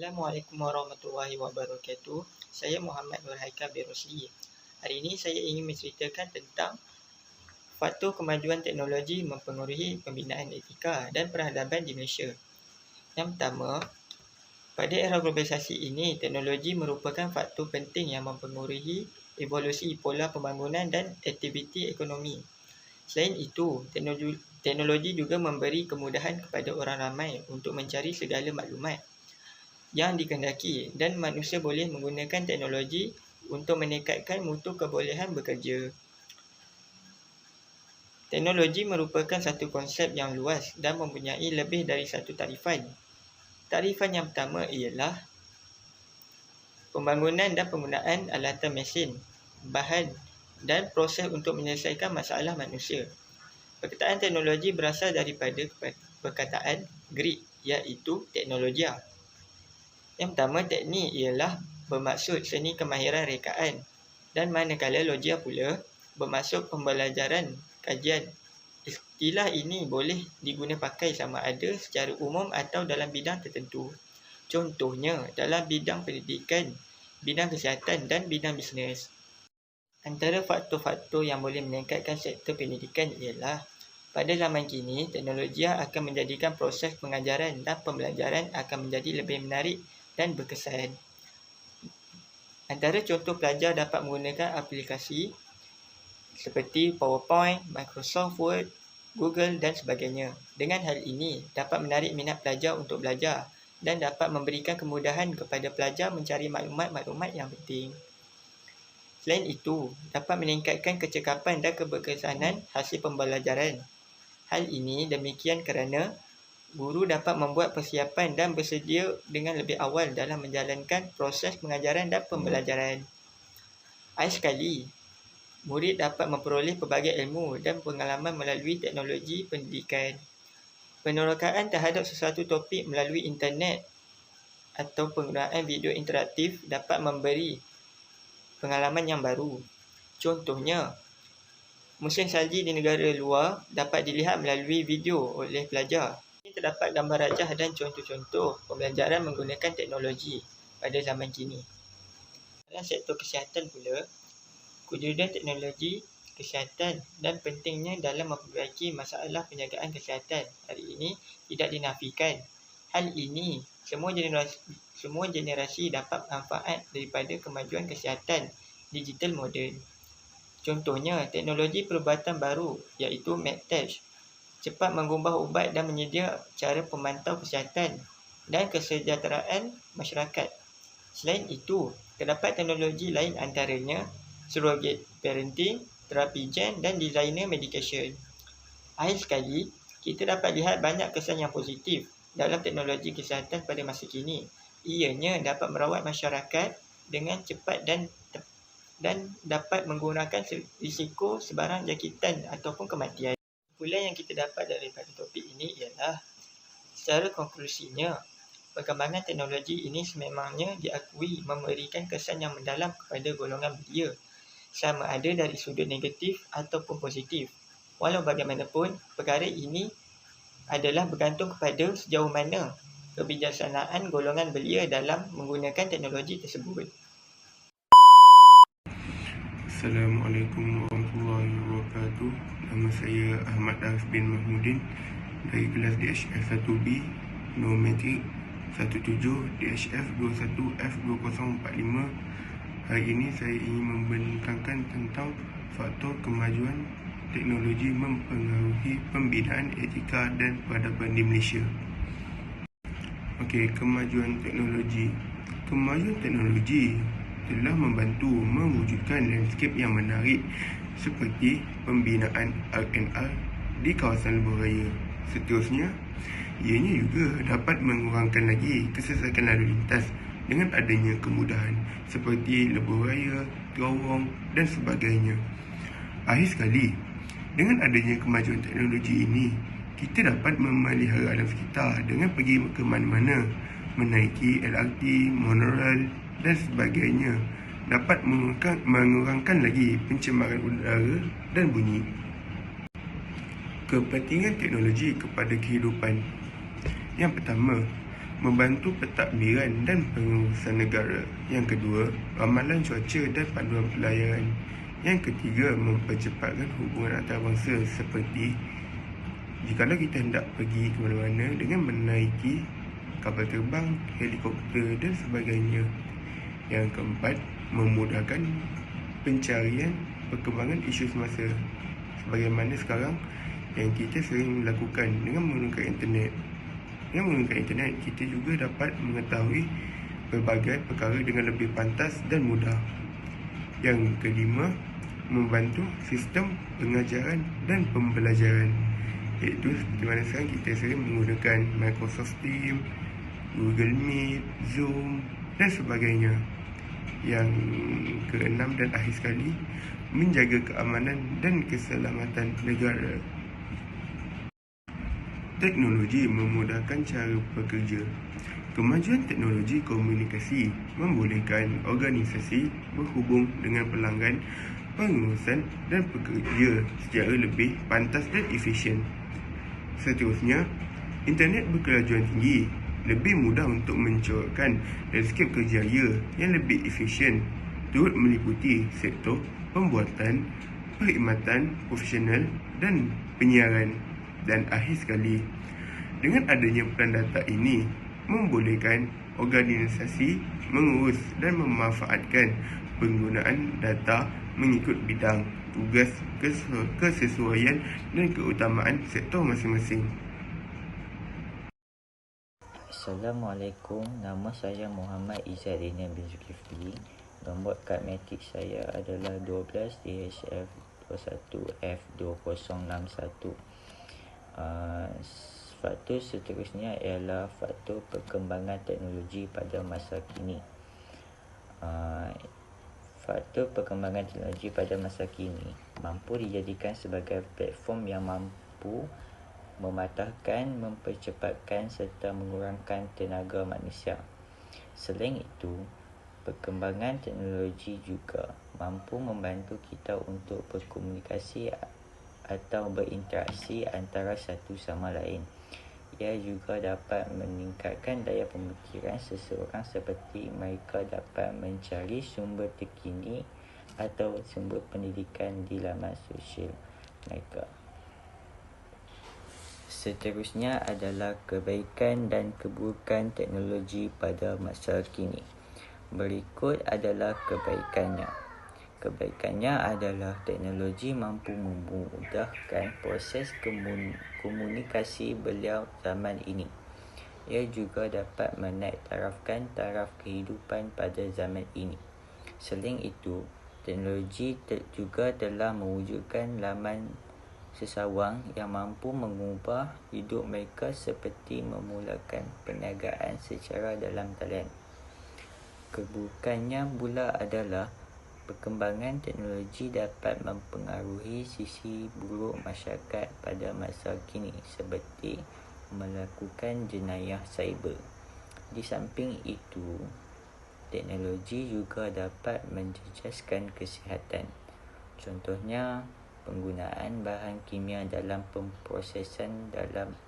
Assalamualaikum warahmatullahi wabarakatuh. Saya Muhammad Nur Haikal bin Rosli. Hari ini saya ingin menceritakan tentang faktor kemajuan teknologi mempengaruhi pembinaan etika dan peradaban di Malaysia. Yang pertama, pada era globalisasi ini, teknologi merupakan faktor penting yang mempengaruhi evolusi pola pembangunan dan aktiviti ekonomi. Selain itu, teknologi juga memberi kemudahan kepada orang ramai untuk mencari segala maklumat yang dikehendaki dan manusia boleh menggunakan teknologi untuk meningkatkan mutu kebolehan bekerja. Teknologi merupakan satu konsep yang luas dan mempunyai lebih dari satu tarifan. Tarifan yang pertama ialah pembangunan dan penggunaan alatan mesin, bahan dan proses untuk menyelesaikan masalah manusia. Perkataan teknologi berasal daripada perkataan Greek iaitu teknologia. Yang pertama, teknik ialah bermaksud seni kemahiran rekaan dan manakala logia pula bermaksud pembelajaran kajian. Istilah ini boleh diguna pakai sama ada secara umum atau dalam bidang tertentu. Contohnya dalam bidang pendidikan, bidang kesihatan dan bidang bisnes. Antara faktor-faktor yang boleh meningkatkan sektor pendidikan ialah pada zaman kini, teknologi akan menjadikan proses pengajaran dan pembelajaran akan menjadi lebih menarik dan berkesan. Antara contoh pelajar dapat menggunakan aplikasi seperti PowerPoint, Microsoft Word, Google dan sebagainya. Dengan hal ini, dapat menarik minat pelajar untuk belajar dan dapat memberikan kemudahan kepada pelajar mencari maklumat-maklumat yang penting. Selain itu, dapat meningkatkan kecekapan dan keberkesanan hasil pembelajaran. Hal ini demikian kerana guru dapat membuat persiapan dan bersedia dengan lebih awal dalam menjalankan proses pengajaran dan pembelajaran. Akhir sekali, murid dapat memperoleh pelbagai ilmu dan pengalaman melalui teknologi pendidikan. Penerokaan terhadap sesuatu topik melalui internet atau penggunaan video interaktif dapat memberi pengalaman yang baru. Contohnya, musim salji di negara luar dapat dilihat melalui video oleh pelajar. Ini terdapat gambar rajah dan contoh-contoh pembelajaran menggunakan teknologi pada zaman kini. Dalam sektor kesihatan pula, kewujudan teknologi kesihatan dan pentingnya dalam memperbaiki masalah penjagaan kesihatan hari ini tidak dinafikan. Hal ini, semua generasi dapat manfaat daripada kemajuan kesihatan digital moden. Contohnya, teknologi perubatan baru iaitu MedTech cepat mengubah ubat dan menyedia cara pemantau kesihatan dan kesejahteraan masyarakat. Selain itu, terdapat teknologi lain antaranya surrogate parenting, terapi gen dan designer medication. Akhir sekali, kita dapat lihat banyak kesan yang positif dalam teknologi kesihatan pada masa kini. Ianya dapat merawat masyarakat dengan cepat dan dapat mengurangkan risiko sebarang jangkitan ataupun kematian. Kesimpulan yang kita dapat daripada topik ini ialah secara konklusinya, perkembangan teknologi ini sememangnya diakui memberikan kesan yang mendalam kepada golongan belia, sama ada dari sudut negatif ataupun positif. Walau bagaimanapun, perkara ini adalah bergantung kepada sejauh mana kebijaksanaan golongan belia dalam menggunakan teknologi tersebut. Assalamualaikum warahmatullahi wabarakatuh. Nama saya Ahmad Arif bin Mahmudin dari kelas DHF 1B Normatik 17 DHF 21F2045. Hari ini saya ingin membentangkan tentang faktor kemajuan teknologi mempengaruhi pembinaan etika dan peradaban di Malaysia. Kemajuan teknologi. Kemajuan teknologi telah membantu mewujudkan landscape yang menarik seperti pembinaan RNR di kawasan lebuh raya. Seterusnya, ianya juga dapat mengurangkan lagi kesesakan lalu lintas dengan adanya kemudahan seperti lebuh raya, terowong dan sebagainya. Akhir sekali, dengan adanya kemajuan teknologi ini, kita dapat memelihara alam sekitar dengan pergi ke mana-mana, menaiki LRT, monorail dan sebagainya, dapat mengurangkan lagi pencemaran udara dan bunyi. Kepentingan teknologi kepada kehidupan. Yang pertama, membantu pentadbiran dan pengurusan negara. Yang kedua, ramalan cuaca dan panduan pelayaran. Yang ketiga, mempercepatkan hubungan antarabangsa seperti jikalau kita hendak pergi ke mana-mana dengan menaiki kapal terbang, helikopter dan sebagainya. Yang keempat, memudahkan pencarian perkembangan isu semasa sebagaimana sekarang yang kita sering melakukan dengan menggunakan internet. Dengan menggunakan internet, kita juga dapat mengetahui berbagai perkara dengan lebih pantas dan mudah. Yang kelima, membantu sistem pengajaran dan pembelajaran, iaitu seperti mana sekarang kita sering menggunakan Microsoft Teams, Google Meet, Zoom dan sebagainya. Yang keenam dan akhir sekali, menjaga keamanan dan keselamatan negara. Teknologi memudahkan cara bekerja. Kemajuan teknologi komunikasi membolehkan organisasi berhubung dengan pelanggan, pengurusan dan pekerja secara lebih pantas dan efisien. Seterusnya, internet berkelajuan tinggi lebih mudah untuk mencorakkan landscape kerjaya yang lebih efisien, turut meliputi sektor pembuatan, perkhidmatan profesional dan penyiaran. Dan akhir sekali, dengan adanya peran data ini membolehkan organisasi mengurus dan memanfaatkan penggunaan data mengikut bidang, tugas, kesesuaian dan keutamaan sektor masing-masing. Assalamualaikum, nama saya Muhammad Izzat Rina bin Zulkifli. Nombor kad matrik saya adalah 12 DHF 21F2061. Faktor seterusnya ialah faktor perkembangan teknologi pada masa kini. Faktor perkembangan teknologi pada masa kini mampu dijadikan sebagai platform yang mampu mematahkan, mempercepatkan serta mengurangkan tenaga manusia. Selain itu, perkembangan teknologi juga mampu membantu kita untuk berkomunikasi atau berinteraksi antara satu sama lain. Ia juga dapat meningkatkan daya pemikiran seseorang seperti mereka dapat mencari sumber terkini atau sumber pendidikan di laman sosial mereka. Seterusnya adalah kebaikan dan keburukan teknologi pada masa kini. Berikut adalah kebaikannya. Kebaikannya adalah teknologi mampu memudahkan proses komunikasi beliau zaman ini. Ia juga dapat menaik tarafkan taraf kehidupan pada zaman ini. Selain itu, teknologi juga telah mewujudkan laman sesawang yang mampu mengubah hidup mereka seperti memulakan perniagaan secara dalam talian. Keburukannya pula adalah perkembangan teknologi dapat mempengaruhi sisi buruk masyarakat pada masa kini seperti melakukan jenayah cyber. Di samping itu, teknologi juga dapat menjejaskan kesihatan. Contohnya, penggunaan bahan kimia dalam pemprosesan dalam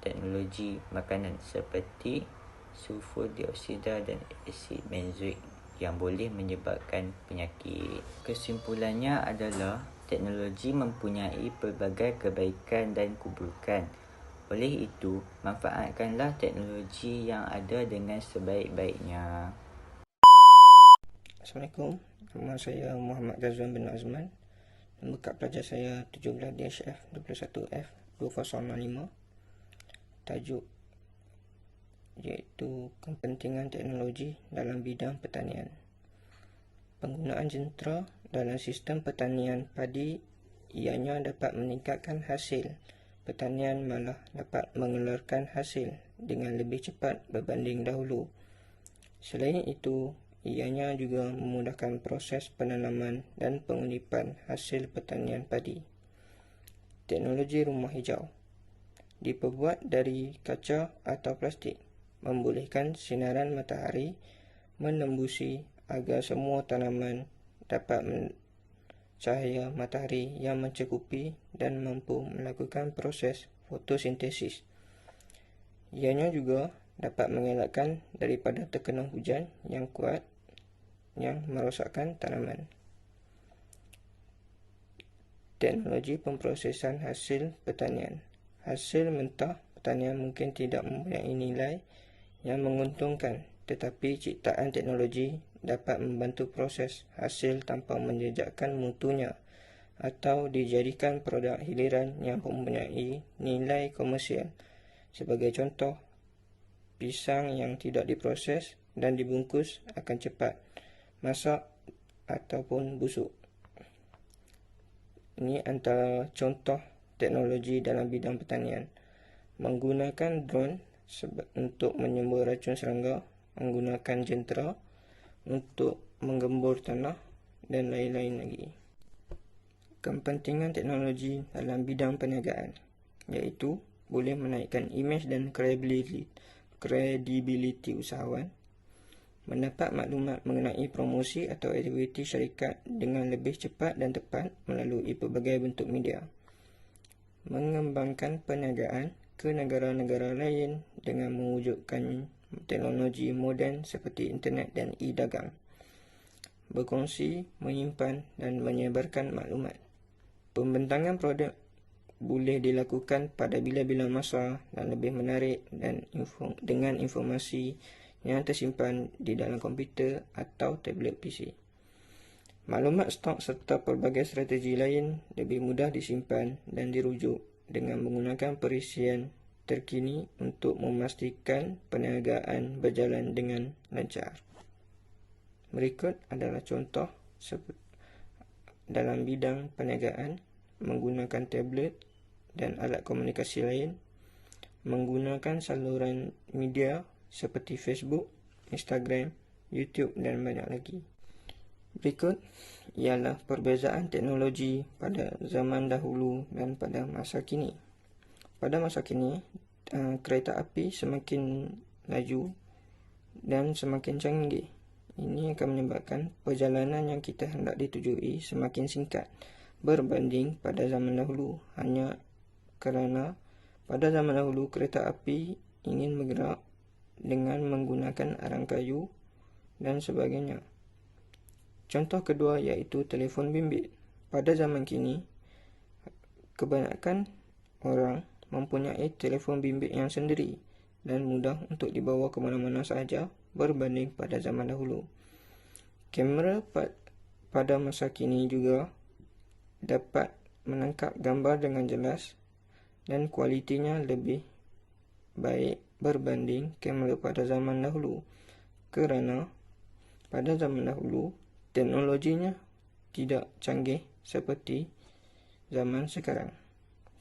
teknologi makanan seperti sulfur dioksida dan asid benzoik yang boleh menyebabkan penyakit. Kesimpulannya adalah teknologi mempunyai pelbagai kebaikan dan keburukan. Oleh itu, manfaatkanlah teknologi yang ada dengan sebaik-baiknya. Assalamualaikum, nama saya Muhammad Ghazwan bin Azman. Nombor kad pelajar saya 17 DHF 21F 2065. Tajuk iaitu kepentingan teknologi dalam bidang pertanian. Penggunaan jentera dalam sistem pertanian padi ianya dapat meningkatkan hasil pertanian, malah dapat mengeluarkan hasil dengan lebih cepat berbanding dahulu. Selain itu, ianya juga memudahkan proses penanaman dan pengulipan hasil pertanian padi. Teknologi rumah hijau diperbuat dari kaca atau plastik, membolehkan sinaran matahari menembusi agar semua tanaman dapat cahaya matahari yang mencukupi dan mampu melakukan proses fotosintesis. Ianya juga dapat mengelakkan daripada terkena hujan yang kuat yang merosakkan tanaman. Teknologi pemprosesan hasil pertanian. Hasil mentah pertanian mungkin tidak mempunyai nilai yang menguntungkan, tetapi ciptaan teknologi dapat membantu proses hasil tanpa menjejakkan mutunya atau dijadikan produk hiliran yang mempunyai nilai komersial. Sebagai contoh, pisang yang tidak diproses dan dibungkus akan cepat masak ataupun busuk. Ini antara contoh teknologi dalam bidang pertanian. Menggunakan drone untuk menyembur racun serangga, menggunakan jentera untuk menggembur tanah dan lain-lain lagi. Kepentingan teknologi dalam bidang perniagaan, iaitu boleh menaikkan imej dan kredibiliti usahawan, mendapat maklumat mengenai promosi atau aktiviti syarikat dengan lebih cepat dan tepat melalui pelbagai bentuk media, mengembangkan perniagaan ke negara-negara lain dengan mewujudkan teknologi moden seperti internet dan e-dagang, berkongsi, menyimpan dan menyebarkan maklumat. Pembentangan produk boleh dilakukan pada bila-bila masa dan lebih menarik dan dengan informasi yang tersimpan di dalam komputer atau tablet PC. Maklumat stok serta pelbagai strategi lain lebih mudah disimpan dan dirujuk dengan menggunakan perisian terkini untuk memastikan perniagaan berjalan dengan lancar. Berikut adalah contoh dalam bidang perniagaan menggunakan tablet dan alat komunikasi lain, menggunakan saluran media seperti Facebook, Instagram, YouTube dan banyak lagi. Berikut ialah perbezaan teknologi pada zaman dahulu dan pada masa kini. Pada masa kini, kereta api semakin laju dan semakin canggih. Ini akan menyebabkan perjalanan yang kita hendak ditujui semakin singkat berbanding pada zaman dahulu, hanya kerana pada zaman dahulu kereta api ingin bergerak dengan menggunakan arang kayu dan sebagainya. Contoh kedua iaitu telefon bimbit. Pada zaman kini, kebanyakan orang mempunyai telefon bimbit yang sendiri dan mudah untuk dibawa ke mana-mana sahaja berbanding pada zaman dahulu. Kamera pada masa kini juga dapat menangkap gambar dengan jelas dan kualitinya lebih baik berbanding kamera pada zaman dahulu, kerana pada zaman dahulu teknologinya tidak canggih seperti zaman sekarang.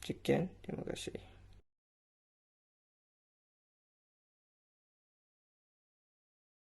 Sekian, terima kasih.